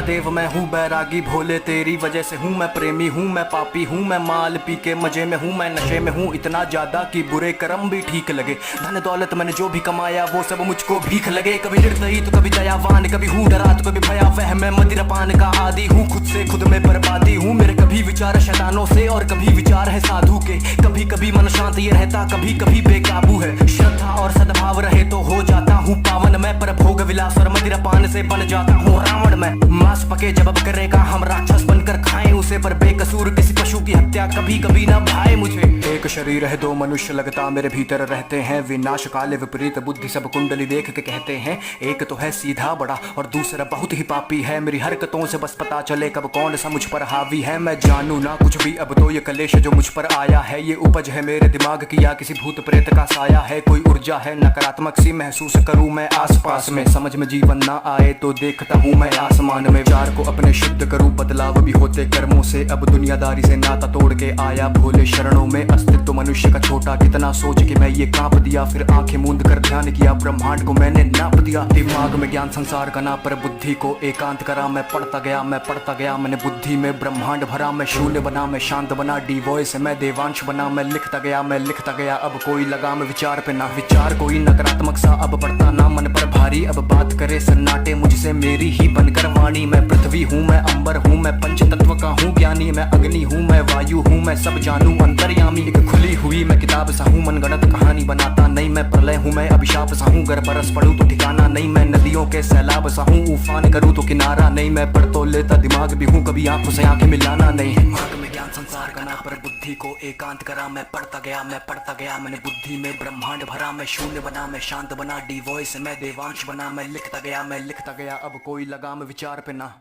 महादेव मैं हूँ बैरागी भोले तेरी वजह से हूँ मैं प्रेमी हूँ मैं पापी हूँ मैं माल पी के मजे में हूँ मैं नशे में हूँ इतना ज्यादा कि बुरे कर्म भी ठीक लगे। धन दौलत मैंने जो भी कमाया वो सब मुझको भीख लगे। कभी निर्दयी तो कभी दयावान, कभी हूँ डरा तो कभी भयावह। मैं मदिरापान का आदी हूँ, खुद से खुद में बर्बादी हूँ। मेरे कभी विचार शैतानों से और कभी विचार है साधु के। कभी कभी मन शांत ये रहता, कभी कभी बेकाबू है। श्रद्धा और सद्भाव रहे तो हो जाता हूँ पावन मैं, पर भोग विलास और मदिरापान से बन जाता हूँ रावण मैं। मांस पके जब अब करेगा हम राक्षस बनकर खाएं उसे, पर बेकसूर किसी पशु की हत्या कभी कभी ना भाए मुझे। एक शरीर है दो मनुष्य लगता मेरे भीतर रहते हैं, विनाश काले विपरीत बुद्धि सब कुंडली देख के कहते हैं। एक तो है सीधा बड़ा और दूसरा बहुत ही पापी है। मेरी हरकतों से बस पता चले कब कौन सा मुझ पर हावी है। मैं जानू ना कुछ भी अब तो ये कलेश जो मुझ पर आया है, ये उपज है मेरे दिमाग की या किसी भूत प्रेत का साया है। कोई ऊर्जा है नकारात्मक सी महसूस करूं मैं आसपास में, समझ में जीवन ना आए तो देखता हूँ मैं आसमान में। विचार को अपने शुद्ध करूं, बदलाव भी होते कर्मों से। अब दुनियादारी से नाता तोड़ के आया भोले शरणों में। अस्तित्व मनुष्य का छोटा कितना सोच के मैं ये कांप दिया, फिर आंखें मूंद कर ध्यान किया ब्रह्मांड को मैंने नाप दिया। दिमाग में ज्ञान संसार का ना, पर बुद्धि को एकांत करा। मैं पढ़ता गया मैंने बुद्धि में ब्रह्मांड भरा। मैं शून्य बना मैं शांत बना, डी वॉइस मैं देवांश बना। मैं लिखता गया अब कोई लगाम विचार पे ना। विचार कोई नकारात्मक सा अब पड़ता ना मन पर भारी। अब बात करे सन्नाटे मुझसे मेरी ही बनकर वाणी। मैं पृथ्वी हूँ मैं अंबर हूँ मैं पंच तत्व का हूँ ज्ञानी। मैं अग्नि हूँ मैं वायु हूँ मैं सब जानू अंतर्यामी। एक खुली हुई मैं किताब सा हूँ मनगढ़ंत कहानी बनाता नहीं। मैं प्रलय हूँ मैं अभिशाप सा हूँ, गर बरस पड़ूं तो ठिकाना नहीं। मैं नदियों के सैलाब सा हूँ, उफान करूँ तो किनारा नहीं। मैं पढ़ तो लेता दिमाग भी हूँ, कभी आंखों से आंखें मिलाना नहीं। दिमाग में ज्ञान संसार का ना, पर बुद्धि को एकांत करा। मैं पढ़ता गया मैंने बुद्धि में ब्रह्मांड भरा। मैं शून्य बना मैं शांत बना, डी वॉइस मैं देवांश बना। मैं लिखता गया अब कोई लगाम विचार पे ना।